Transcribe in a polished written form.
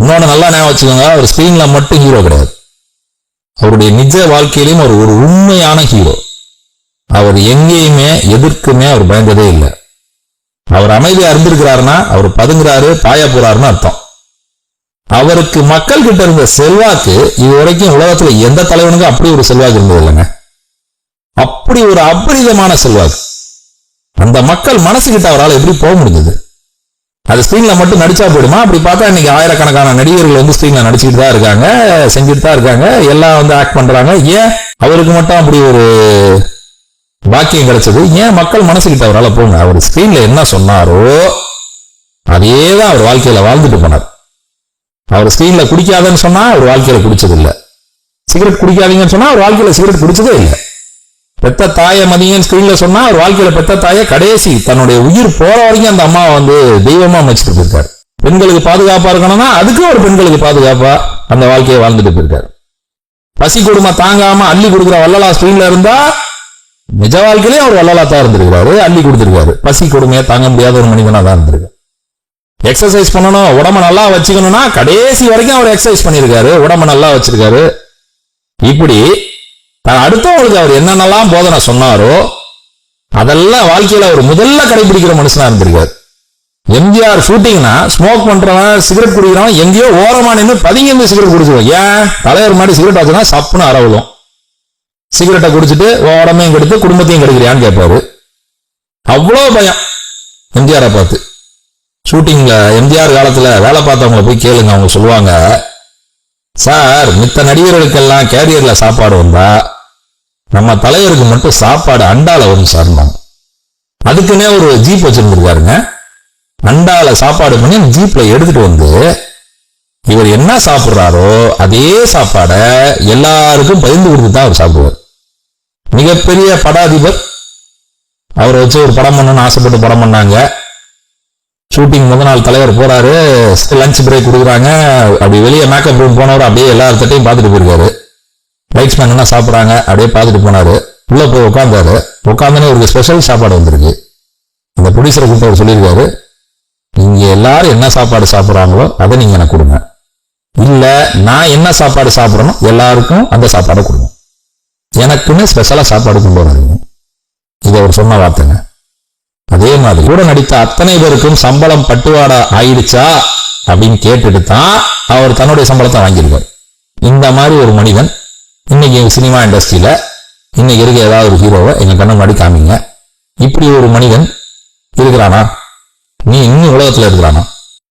இன்னொன்னு நல்லா ஞாபகம் வச்சுக்கோங்க, அவர் ஸ்கிரீன்ல மட்டும் ஹீரோ கிடையாது, அவருடைய நிஜ வாழ்க்கையிலும் ஒரு உண்மையான ஹீரோ. அவர் எங்கேயுமே எதற்குமே அவர் பயந்ததே இல்லை. அவர் அமைதியா இருந்திருக்கிறாருன்னா அவர் பதுங்குறாரு, பாய போறாருன்னு அர்த்தம். அவருக்கு மக்கள் கிட்ட இருந்த செல்வாக்கு இது வரைக்கும் உலகத்துல எந்த தலைவனுக்கும் அப்படி ஒரு செல்வாக்கு இருந்தது இல்லைங்க. அப்படி ஒரு அபரிதமான செல்வாக்கு. அந்த மக்கள் மனசு கிட்ட அவரால் எப்படி போக முடிஞ்சது? அது ஸ்கிரீன்ல மட்டும் நடிச்சா போயிடுமா? அப்படி பார்த்தா இன்னைக்கு ஆயிரக்கணக்கான நடிகர்கள் வந்து ஸ்கிரீன்ல நடிச்சுட்டு தான் இருக்காங்க, செஞ்சுட்டு தான் இருக்காங்க, எல்லாம் வந்து ஆக்ட் பண்றாங்க. ஏன் அவருக்கு மட்டும் அப்படி ஒரு பாக்கியம் கிடைச்சது? ஏன் மக்கள் மனசுக்கிட்ட அவரால் போங்க? அவர் ஸ்கிரீன்ல என்ன சொன்னாரோ அதேதான் அவர் வாழ்க்கையில வாழ்ந்துட்டு போனார். அவர் ஸ்கிரீன்ல குடிக்காதன்னு சொன்னா அவர் வாழ்க்கையில குடிச்சது இல்லை, சிகரெட் குடிக்காதீங்கன்னு சொன்னா அவர் வாழ்க்கையில சிகரெட் குடிச்சதே இல்லை. பெத்த தாயை மதியன்னு ஸ்கிரீன்ல சொன்னா அவர் வாழ்க்கையில பெத்த தாயை கடைசி தன்னுடைய உயிர் போற வரைக்கும் அந்த அம்மா வந்து தெய்வமா அமைச்சிட்டு போயிருக்காரு. பெண்களுக்கு பாதுகாப்பா இருக்கணும்னா அதுக்கு ஒரு பெண்களுக்கு பாதுகாப்பா அந்த வாழ்க்கையை வாழ்ந்துட்டு போயிருக்காரு. பசி கொடுமை தாங்காம அள்ளி கொடுக்குற வள்ளலா ஸ்கிரீன்ல இருந்தா நிஜ வாழ்க்கையிலே அவர் வள்ளலா தான் இருந்திருக்காரு, அள்ளி கொடுத்திருக்காரு. பசி கொடுமையை தாங்க முடியாத ஒரு மனிதனா தான் இருந்திருக்காரு. எக்ஸசைஸ் பண்ணணும், உடம்ப நல்லா வச்சுக்கணும்னா கடைசி வரைக்கும் அவர் எக்ஸசைஸ் பண்ணியிருக்காரு, உடம்ப நல்லா வச்சிருக்காரு. இப்படி அடுத்தவங்களுக்கு அவர் என்னென்னலாம் போதனை சொன்னாரோ அதெல்லாம் வாழ்க்கையில அவர் முதல்ல கடைபிடிக்கிற மனுஷனா இருந்திருக்காரு. எம்ஜிஆர் ஷூட்டிங்னா ஸ்மோக் பண்றவன் சிகரெட் குடிக்கிறவன் எங்கேயோ ஓரமா நின்று பதுங்கி இருந்து சிகரெட் குடிச்சிருவோம். ஏன் தலைவர் மாதிரி சிகரெட் ஆச்சுன்னா சப்புன்னு அரவலும். சிகரெட்டை குடிச்சிட்டு உடம்பையும் கெடுத்து குடும்பத்தையும் கெடுக்கிறியான்னு கேட்பாரு. அவ்வளோ பயம் எம்ஜிஆரை பார்த்து. ஷூட்டிங்ல எம்ஜிஆர் காலத்துல வேலை பார்த்தவங்களை போய் கேளுங்க, அவங்க சொல்லுவாங்க, சார் மித்த நடிகர்களுக்கெல்லாம் கேரியர்ல சாப்பாடு வந்தா நம்ம தலைவருக்கு மட்டும் சாப்பாடு அண்டால வரும் சார். அதுக்குன்னே ஒரு ஜீப் வச்சிருந்திருக்காருங்க. அண்டால சாப்பாடு பண்ணி ஜீப்ல எடுத்துட்டு வந்து இவர் என்ன சாப்பிடுறாரோ அதே சாப்பாட எல்லாருக்கும் பகிர்ந்து கொடுத்து தான் அவர் சாப்பிடுவார். மிகப்பெரிய படாதிபர். அவரை வச்சு ஒரு படம் பண்ணணும்னு ஆசைப்பட்டு படம் பண்ணாங்க. ஷூட்டிங் முதல் நாள் தலைவர் போறாரு, லஞ்ச் பிரேக் கொடுக்குறாங்க. அப்படி வெளியே மேக்கப் ரூம் போனவர் அப்படியே எல்லார்த்தையும் பார்த்துட்டு போயிருக்காரு. லைட்ஸ்மேன் என்ன சாப்பிட்றாங்க அப்படியே பார்த்துட்டு போனாரு. உள்ள போய் உட்காந்தாரு. உட்காந்துனே ஒரு ஸ்பெஷல் சாப்பாடு வந்திருக்கு. அந்த ப்ரொடியூசரை கூப்பிட்டு அவர் சொல்லியிருக்காரு, நீங்க எல்லாரும் என்ன சாப்பாடு சாப்பிட்றாங்களோ அதை நீங்க எனக்கு கொடுங்க, இல்ல நான் என்ன சாப்பாடு சாப்பிட்றனோ எல்லாருக்கும் அந்த சாப்பாடை கொடுங்க, எனக்குன்னு ஸ்பெஷலா சாப்பாடு கொண்டு வராங்க. இது அவர் சொன்ன வார்த்தைங்க. அதே மாதிரி கூட நடித்த அத்தனை பேருக்கும் சம்பளம் பட்டுவாடா ஆயிடுச்சா அப்படின்னு கேட்டுட்டு தான் அவர் தன்னுடைய சம்பளத்தை வாங்கியிருக்கார். இந்த மாதிரி ஒரு மனிதன் இன்னைக்கு சினிமா இண்டஸ்ட்ரியில இன்னைக்கு இருக்க ஏதாவது ஒரு ஹீரோவை எங்க கண்ணு முன்னாடி காமிங்க. இப்படி ஒரு மனிதன் இருக்கிறானா? நீ இன்னும் உலகத்துல இருக்கிறானா?